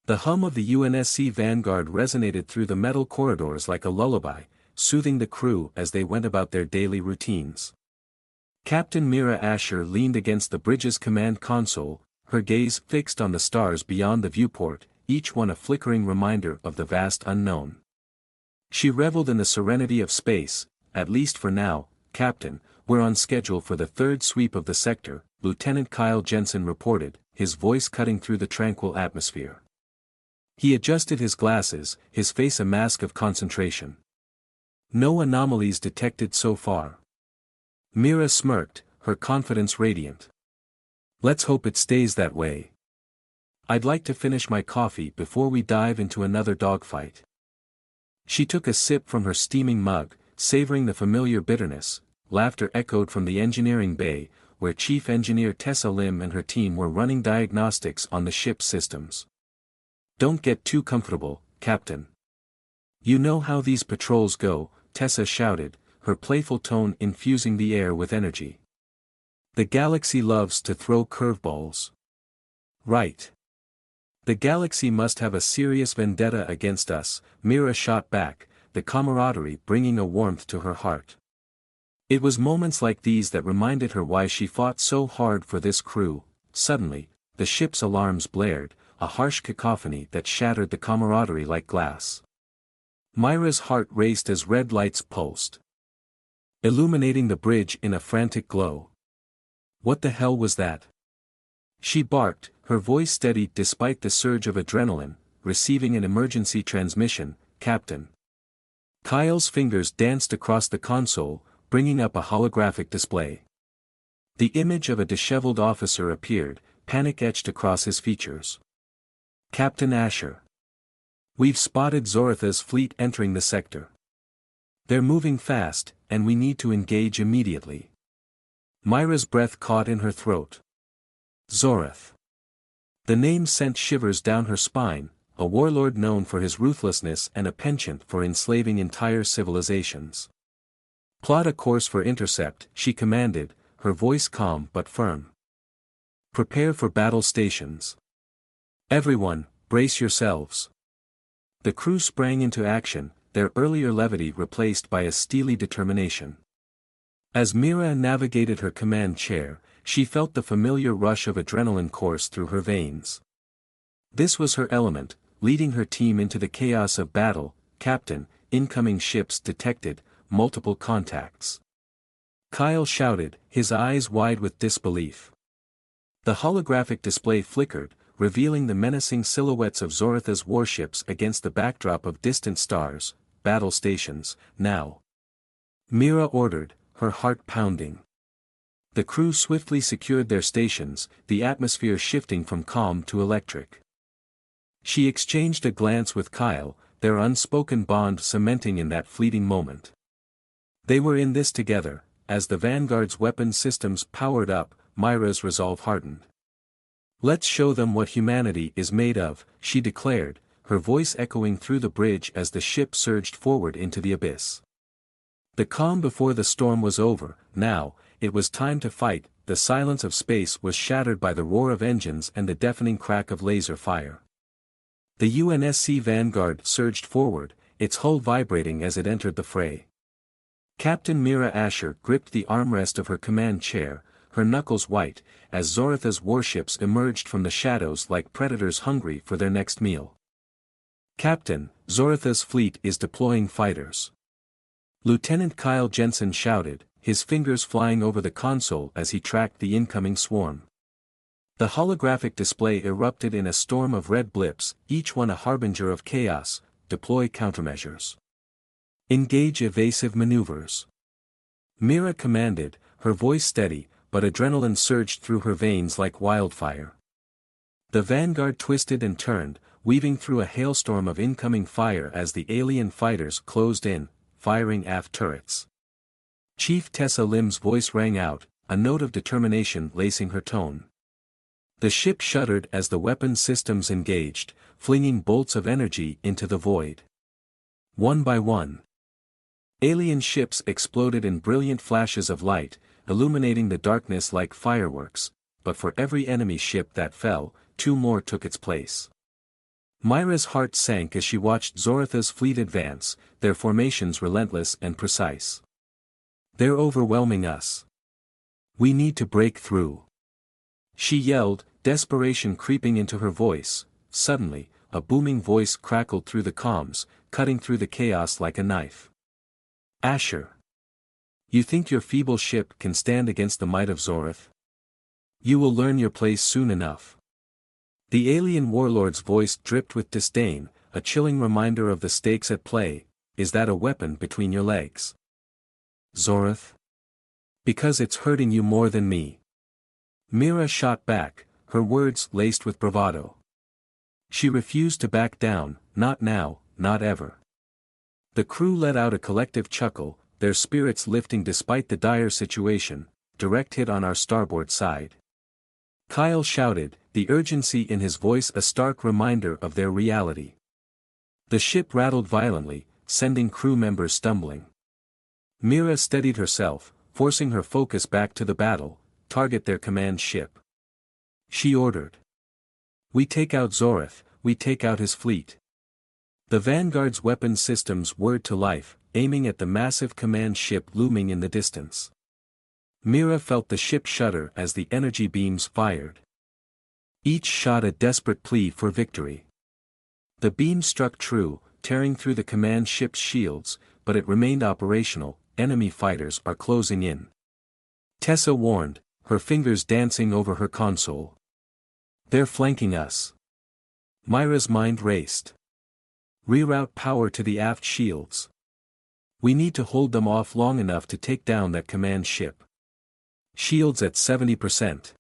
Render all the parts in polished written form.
The hum of the UNSC Vanguard resonated through the metal corridors like a lullaby, soothing the crew as they went about their daily routines. Captain Mira Asher leaned against the bridge's command console, her gaze fixed on the stars beyond the viewport, each one a flickering reminder of the vast unknown. She reveled in the serenity of space. At least for now, Captain, we're on schedule for the third sweep of the sector, Lieutenant Kyle Jensen reported, his voice cutting through the tranquil atmosphere. He adjusted his glasses, his face a mask of concentration. No anomalies detected so far. Mira smirked, her confidence radiant. Let's hope it stays that way. I'd like to finish my coffee before we dive into another dogfight. She took a sip from her steaming mug, savoring the familiar bitterness. Laughter echoed from the engineering bay, where Chief Engineer Tessa Lim and her team were running diagnostics on the ship's systems. Don't get too comfortable, Captain. You know how these patrols go, Tessa shouted, her playful tone infusing the air with energy. The galaxy loves to throw curveballs. Right. The galaxy must have a serious vendetta against us, Mira shot back, the camaraderie bringing a warmth to her heart. It was moments like these that reminded her why she fought so hard for this crew. Suddenly, the ship's alarms blared, a harsh cacophony that shattered the camaraderie like glass. Myra's heart raced as red lights pulsed, illuminating the bridge in a frantic glow. What the hell was that? She barked, her voice steady despite the surge of adrenaline, receiving an emergency transmission, Captain. Kyle's fingers danced across the console, bringing up a holographic display. The image of a disheveled officer appeared, panic etched across his features. Captain Asher. We've spotted Zoratha's fleet entering the sector. They're moving fast, and we need to engage immediately. Myra's breath caught in her throat. Zorath. The name sent shivers down her spine, a warlord known for his ruthlessness and a penchant for enslaving entire civilizations. Plot a course for intercept, she commanded, her voice calm but firm. Prepare for battle stations. Everyone, brace yourselves. The crew sprang into action, their earlier levity replaced by a steely determination. As Mira navigated her command chair, she felt the familiar rush of adrenaline course through her veins. This was her element, leading her team into the chaos of battle. Captain, incoming ships detected, multiple contacts. Kyle shouted, his eyes wide with disbelief. The holographic display flickered, revealing the menacing silhouettes of Zoratha's warships against the backdrop of distant stars. Battle stations, now. Mira ordered, her heart pounding. The crew swiftly secured their stations, the atmosphere shifting from calm to electric. She exchanged a glance with Kyle, their unspoken bond cementing in that fleeting moment. They were in this together. As the Vanguard's weapon systems powered up, Myra's resolve hardened. Let's show them what humanity is made of, she declared, her voice echoing through the bridge as the ship surged forward into the abyss. The calm before the storm was over. Now, it was time to fight. The silence of space was shattered by the roar of engines and the deafening crack of laser fire. The UNSC Vanguard surged forward, its hull vibrating as it entered the fray. Captain Mira Asher gripped the armrest of her command chair, her knuckles white, as Zoratha's warships emerged from the shadows like predators hungry for their next meal. Captain, Zoratha's fleet is deploying fighters. Lieutenant Kyle Jensen shouted, his fingers flying over the console as he tracked the incoming swarm. The holographic display erupted in a storm of red blips, each one a harbinger of chaos. Deploy countermeasures. Engage evasive maneuvers. Mira commanded, her voice steady, but adrenaline surged through her veins like wildfire. The Vanguard twisted and turned, weaving through a hailstorm of incoming fire as the alien fighters closed in, firing aft turrets. Chief Tessa Lim's voice rang out, a note of determination lacing her tone. The ship shuddered as the weapon systems engaged, flinging bolts of energy into the void. One by one, alien ships exploded in brilliant flashes of light, illuminating the darkness like fireworks, but for every enemy ship that fell, two more took its place. Myra's heart sank as she watched Zoratha's fleet advance, their formations relentless and precise. They're overwhelming us. We need to break through. She yelled, desperation creeping into her voice. Suddenly, a booming voice crackled through the comms, cutting through the chaos like a knife. Asher. You think your feeble ship can stand against the might of Zorath? You will learn your place soon enough. The alien warlord's voice dripped with disdain, a chilling reminder of the stakes at play. Is that a weapon between your legs? Zorath? Because it's hurting you more than me. Mira shot back, her words laced with bravado. She refused to back down, not now, not ever. The crew let out a collective chuckle, their spirits lifting despite the dire situation. Direct hit on our starboard side. Kyle shouted, the urgency in his voice a stark reminder of their reality. The ship rattled violently, sending crew members stumbling. Mira steadied herself, forcing her focus back to the battle. Target their command ship. She ordered. We take out Zorath, we take out his fleet. The Vanguard's weapon systems whirred to life, aiming at the massive command ship looming in the distance. Mira felt the ship shudder as the energy beams fired. Each shot a desperate plea for victory. The beam struck true, tearing through the command ship's shields, but it remained operational. Enemy fighters are closing in. Tessa warned, her fingers dancing over her console. They're flanking us. Myra's mind raced. Reroute power to the aft shields. We need to hold them off long enough to take down that command ship. Shields at 70%.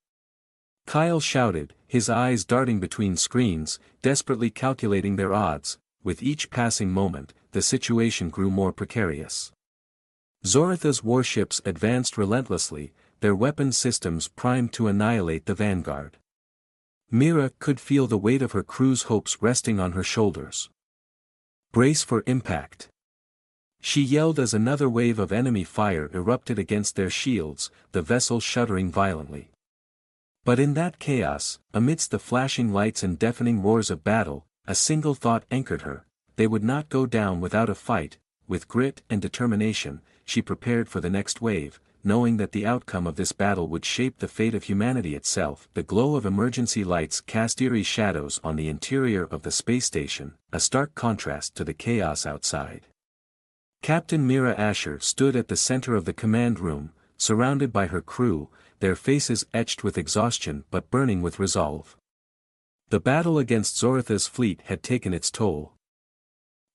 Kyle shouted, his eyes darting between screens, desperately calculating their odds. With each passing moment, the situation grew more precarious. Zoratha's warships advanced relentlessly, their weapon systems primed to annihilate the Vanguard. Mira could feel the weight of her crew's hopes resting on her shoulders. Brace for impact. She yelled as another wave of enemy fire erupted against their shields, the vessel shuddering violently. But in that chaos, amidst the flashing lights and deafening roars of battle, a single thought anchored her: they would not go down without a fight. With grit and determination, she prepared for the next wave, knowing that the outcome of this battle would shape the fate of humanity itself. The glow of emergency lights cast eerie shadows on the interior of the space station, a stark contrast to the chaos outside. Captain Mira Asher stood at the center of the command room, surrounded by her crew, their faces etched with exhaustion but burning with resolve. The battle against Zoratha's fleet had taken its toll.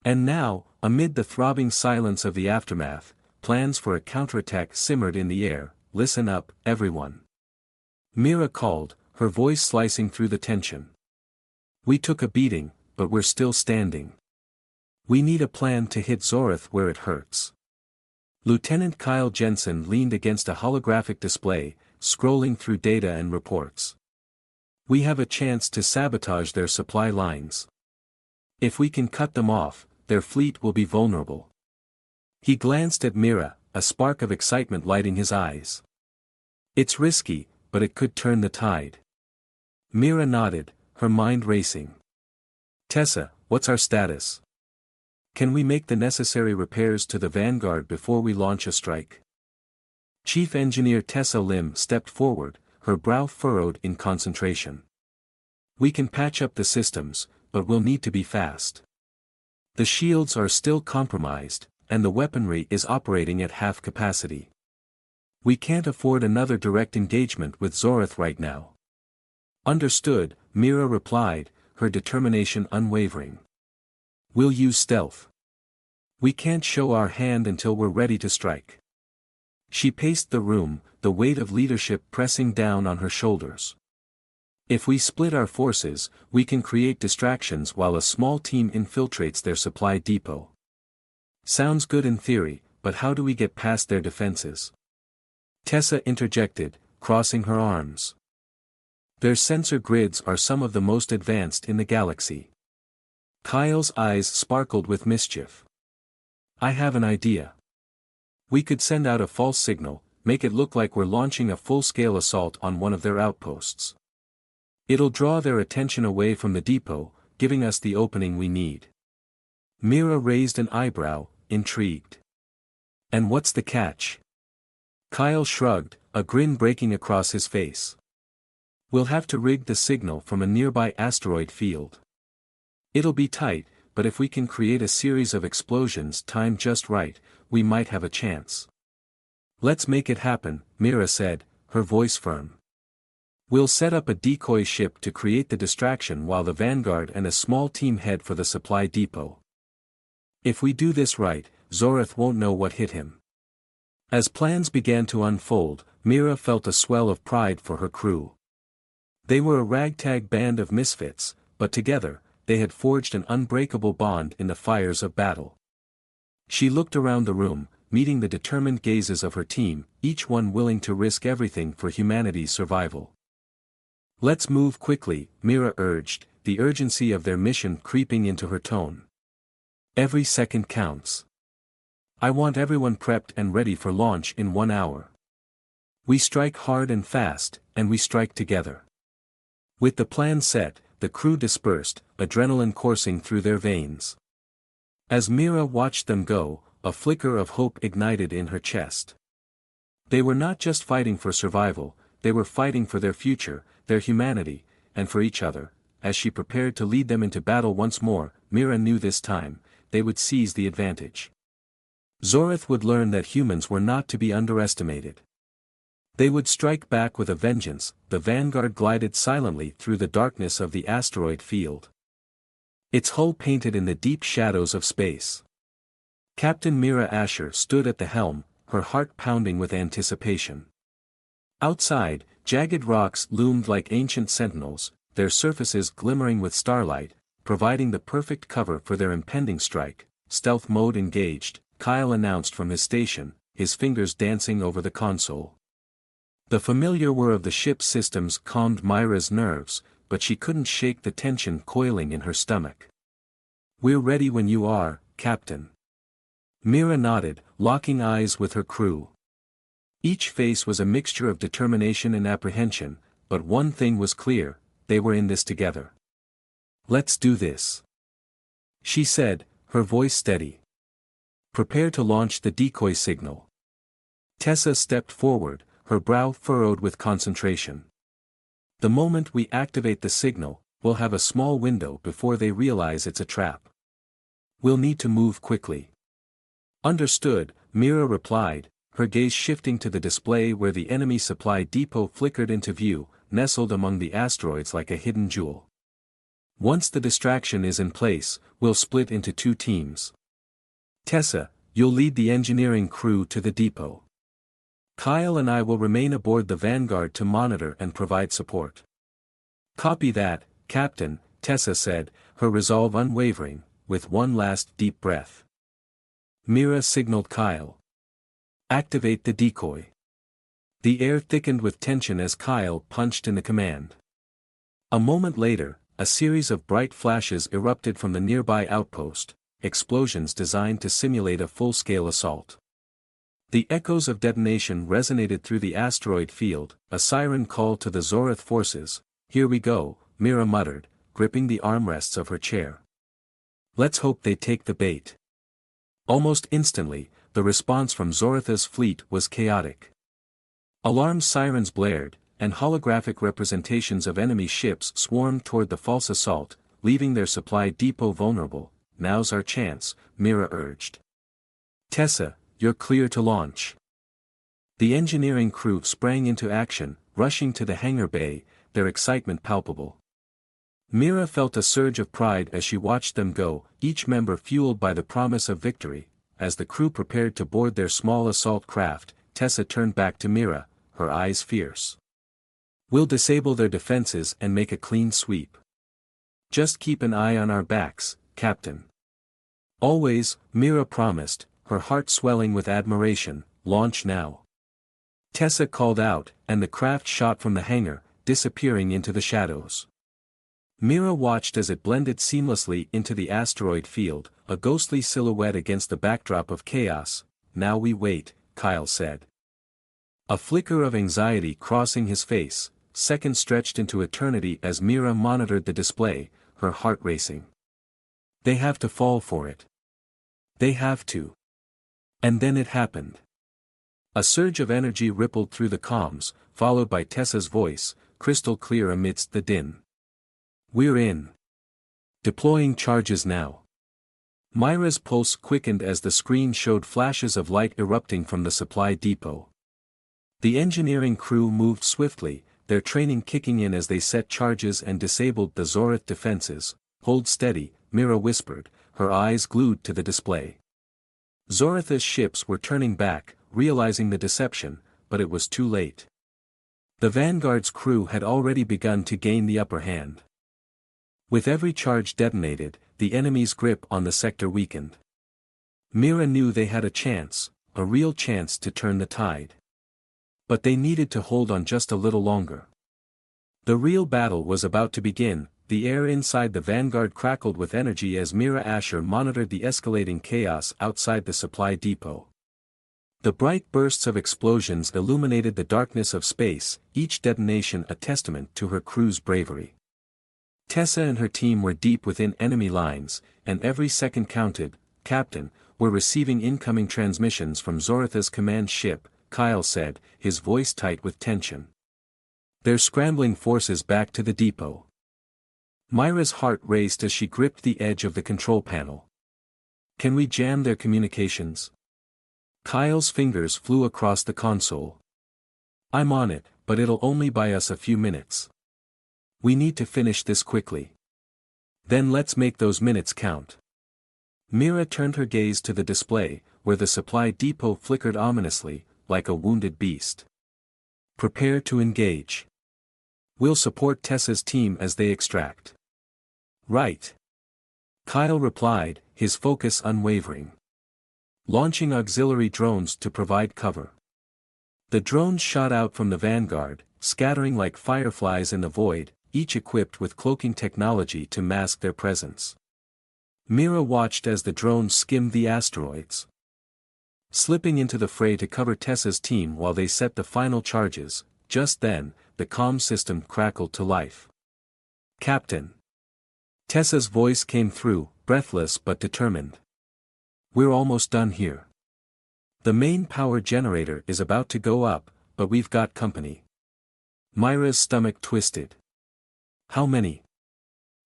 And now, amid the throbbing silence of the aftermath, plans for a counterattack simmered in the air. Listen up, everyone. Mira called, her voice slicing through the tension. We took a beating, but we're still standing. We need a plan to hit Zorath where it hurts. Lieutenant Kyle Jensen leaned against a holographic display, scrolling through data and reports. We have a chance to sabotage their supply lines. If we can cut them off, their fleet will be vulnerable. He glanced at Mira, a spark of excitement lighting his eyes. It's risky, but it could turn the tide. Mira nodded, her mind racing. Tessa, what's our status? Can we make the necessary repairs to the Vanguard before we launch a strike? Chief Engineer Tessa Lim stepped forward, her brow furrowed in concentration. We can patch up the systems, but we'll need to be fast. The shields are still compromised, and the weaponry is operating at half capacity. We can't afford another direct engagement with Zorath right now. Understood, Mira replied, her determination unwavering. We'll use stealth. We can't show our hand until we're ready to strike. She paced the room, the weight of leadership pressing down on her shoulders. If we split our forces, we can create distractions while a small team infiltrates their supply depot. Sounds good in theory, but how do we get past their defenses? Tessa interjected, crossing her arms. Their sensor grids are some of the most advanced in the galaxy. Kyle's eyes sparkled with mischief. I have an idea. We could send out a false signal, make it look like we're launching a full-scale assault on one of their outposts. It'll draw their attention away from the depot, giving us the opening we need. Mira raised an eyebrow, intrigued. And what's the catch? Kyle shrugged, a grin breaking across his face. We'll have to rig the signal from a nearby asteroid field. It'll be tight, but if we can create a series of explosions timed just right, we might have a chance. Let's make it happen, Mira said, her voice firm. We'll set up a decoy ship to create the distraction while the Vanguard and a small team head for the supply depot. If we do this right, Zorith won't know what hit him. As plans began to unfold, Mira felt a swell of pride for her crew. They were a ragtag band of misfits, but together, they had forged an unbreakable bond in the fires of battle. She looked around the room, meeting the determined gazes of her team, each one willing to risk everything for humanity's survival. Let's move quickly, Mira urged, the urgency of their mission creeping into her tone. Every second counts. I want everyone prepped and ready for launch in 1 hour. We strike hard and fast, and we strike together. With the plan set, the crew dispersed, adrenaline coursing through their veins. As Mira watched them go, a flicker of hope ignited in her chest. They were not just fighting for survival, they were fighting for their future, their humanity, and for each other. As she prepared to lead them into battle once more, Mira knew this time, they would seize the advantage. Zorith would learn that humans were not to be underestimated. They would strike back with a vengeance. The Vanguard glided silently through the darkness of the asteroid field. Its hull painted in the deep shadows of space. Captain Mira Asher stood at the helm, her heart pounding with anticipation. Outside, jagged rocks loomed like ancient sentinels, their surfaces glimmering with starlight, providing the perfect cover for their impending strike. Stealth mode engaged, Kyle announced from his station, his fingers dancing over the console. The familiar whir of the ship's systems calmed Mira's nerves, but she couldn't shake the tension coiling in her stomach. We're ready when you are, Captain. Mira nodded, locking eyes with her crew. Each face was a mixture of determination and apprehension, but one thing was clear, they were in this together. Let's do this, she said, her voice steady. Prepare to launch the decoy signal. Tessa stepped forward, her brow furrowed with concentration. The moment we activate the signal, we'll have a small window before they realize it's a trap. We'll need to move quickly. Understood, Mira replied, her gaze shifting to the display where the enemy supply depot flickered into view, nestled among the asteroids like a hidden jewel. Once the distraction is in place, we'll split into 2 teams. Tessa, you'll lead the engineering crew to the depot. Kyle and I will remain aboard the Vanguard to monitor and provide support. Copy that, Captain, Tessa said, her resolve unwavering, with one last deep breath. Mira signaled Kyle. Activate the decoy. The air thickened with tension as Kyle punched in the command. A moment later, a series of bright flashes erupted from the nearby outpost, explosions designed to simulate a full-scale assault. The echoes of detonation resonated through the asteroid field, a siren call to the Zorith forces. Here we go, Mira muttered, gripping the armrests of her chair. Let's hope they take the bait. Almost instantly, the response from Zoritha's fleet was chaotic. Alarm sirens blared, and holographic representations of enemy ships swarmed toward the false assault, leaving their supply depot vulnerable. Now's our chance, Mira urged. Tessa, you're clear to launch. The engineering crew sprang into action, rushing to the hangar bay, their excitement palpable. Mira felt a surge of pride as she watched them go, each member fueled by the promise of victory. As the crew prepared to board their small assault craft, Tessa turned back to Mira, her eyes fierce. We'll disable their defenses and make a clean sweep. Just keep an eye on our backs, Captain. Always, Mira promised, her heart swelling with admiration. Launch now. Tessa called out, and the craft shot from the hangar, disappearing into the shadows. Mira watched as it blended seamlessly into the asteroid field, a ghostly silhouette against the backdrop of chaos. Now we wait, Kyle said. A flicker of anxiety crossing his face, seconds stretched into eternity as Mira monitored the display, her heart racing. They have to fall for it. They have to. And then it happened. A surge of energy rippled through the comms, followed by Tessa's voice, crystal clear amidst the din. "We're in. Deploying charges now." Myra's pulse quickened as the screen showed flashes of light erupting from the supply depot. The engineering crew moved swiftly, their training kicking in as they set charges and disabled the Zorith defenses. "Hold steady," Mira whispered, her eyes glued to the display. Zorith's ships were turning back, realizing the deception, but it was too late. The Vanguard's crew had already begun to gain the upper hand. With every charge detonated, the enemy's grip on the sector weakened. Mira knew they had a chance, a real chance to turn the tide. But they needed to hold on just a little longer. The real battle was about to begin. The air inside the Vanguard crackled with energy as Mira Asher monitored the escalating chaos outside the supply depot. The bright bursts of explosions illuminated the darkness of space, each detonation a testament to her crew's bravery. Tessa and her team were deep within enemy lines, and every second counted. "Captain, we're receiving incoming transmissions from Zorith's command ship," Kyle said, his voice tight with tension. "They're scrambling forces back to the depot." Myra's heart raced as she gripped the edge of the control panel. "Can we jam their communications?" Kyle's fingers flew across the console. "I'm on it, but it'll only buy us a few minutes. We need to finish this quickly. Then let's make those minutes count." Mira turned her gaze to the display, where the supply depot flickered ominously, like a wounded beast. "Prepare to engage. We'll support Tessa's team as they extract." "Right." Kyle replied, his focus unwavering. Launching auxiliary drones to provide cover. The drones shot out from the Vanguard, scattering like fireflies in the void, each equipped with cloaking technology to mask their presence. Mira watched as the drones skimmed the asteroids, slipping into the fray to cover Tessa's team while they set the final charges. Just then, the comm system crackled to life. "Captain." Tessa's voice came through, breathless but determined. "We're almost done here. The main power generator is about to go up, but we've got company." Myra's stomach twisted. "How many?"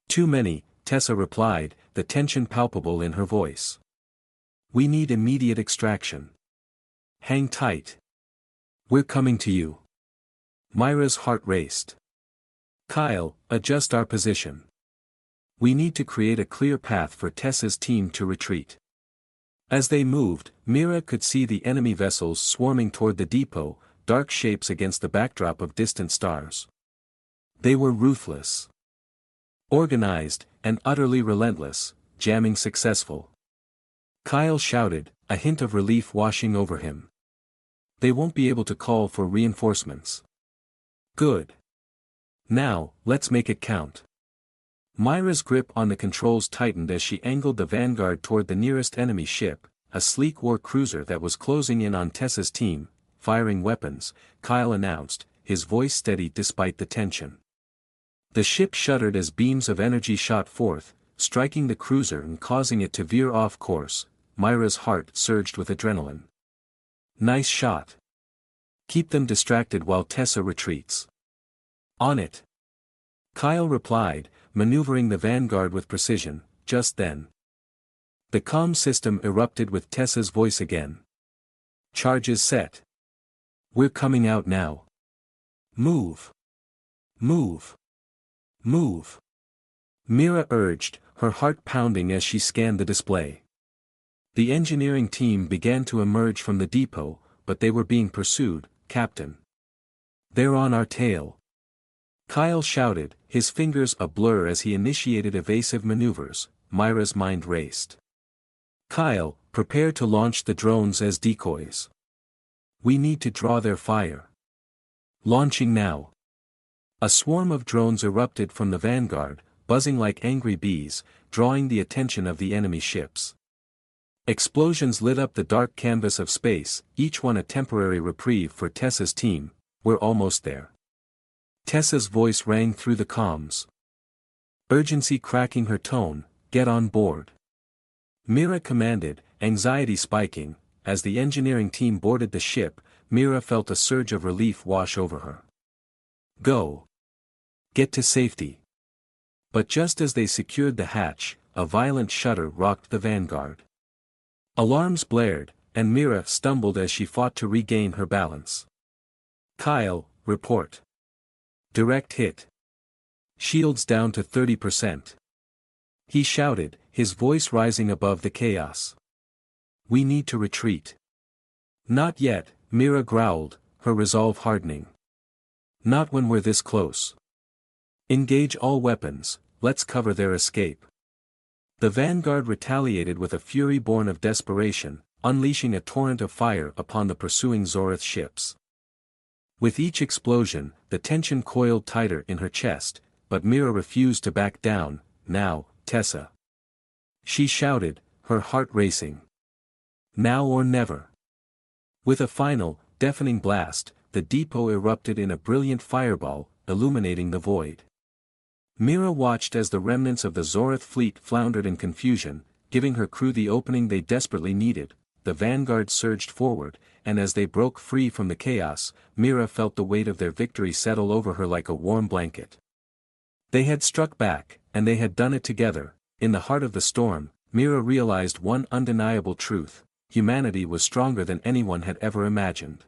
"Too many," Tessa replied, the tension palpable in her voice. "We need immediate extraction. Hang tight. We're coming to you." Myra's heart raced. "Kyle, adjust our position. We need to create a clear path for Tessa's team to retreat." As they moved, Mira could see the enemy vessels swarming toward the depot, dark shapes against the backdrop of distant stars. They were ruthless, organized, and utterly relentless, jamming successful. Kyle shouted, a hint of relief washing over him. "They won't be able to call for reinforcements." "Good. Now, let's make it count." Myra's grip on the controls tightened as she angled the Vanguard toward the nearest enemy ship, a sleek war cruiser that was closing in on Tessa's team. "Firing weapons," Kyle announced, his voice steady despite the tension. The ship shuddered as beams of energy shot forth, striking the cruiser and causing it to veer off course. Myra's heart surged with adrenaline. "Nice shot. Keep them distracted while Tessa retreats." "On it." Kyle replied, maneuvering the Vanguard with precision. Just then, the comm system erupted with Tessa's voice again. "Charges set. We're coming out now. Move. Move. Move." Mira urged, her heart pounding as she scanned the display. The engineering team began to emerge from the depot, but they were being pursued. "Captain. They're on our tail." Kyle shouted, his fingers a blur as he initiated evasive maneuvers. Myra's mind raced. "Kyle, prepare to launch the drones as decoys. We need to draw their fire." "Launching now." A swarm of drones erupted from the Vanguard, buzzing like angry bees, drawing the attention of the enemy ships. Explosions lit up the dark canvas of space, each one a temporary reprieve for Tessa's team. "We're almost there." Tessa's voice rang through the comms. urgency cracking her tone, "Get on board." Mira commanded, anxiety spiking. As the engineering team boarded the ship, Mira felt a surge of relief wash over her. "Go. Get to safety." But just as they secured the hatch, a violent shudder rocked the Vanguard. Alarms blared, and Mira stumbled as she fought to regain her balance. "Kyle, report. Direct hit. Shields down to 30%. He shouted, his voice rising above the chaos. "We need to retreat." "Not yet," Mira growled, her resolve hardening. "Not when we're this close. Engage all weapons, let's cover their escape." The Vanguard retaliated with a fury born of desperation, unleashing a torrent of fire upon the pursuing Zorith ships. With each explosion, the tension coiled tighter in her chest, but Mira refused to back down. "Now, Tessa." She shouted, her heart racing. "Now or never." With a final, deafening blast, the depot erupted in a brilliant fireball, illuminating the void. Mira watched as the remnants of the Zorith fleet floundered in confusion, giving her crew the opening they desperately needed. The Vanguard surged forward, and as they broke free from the chaos, Mira felt the weight of their victory settle over her like a warm blanket. They had struck back, and they had done it together. In the heart of the storm, Mira realized one undeniable truth: humanity was stronger than anyone had ever imagined.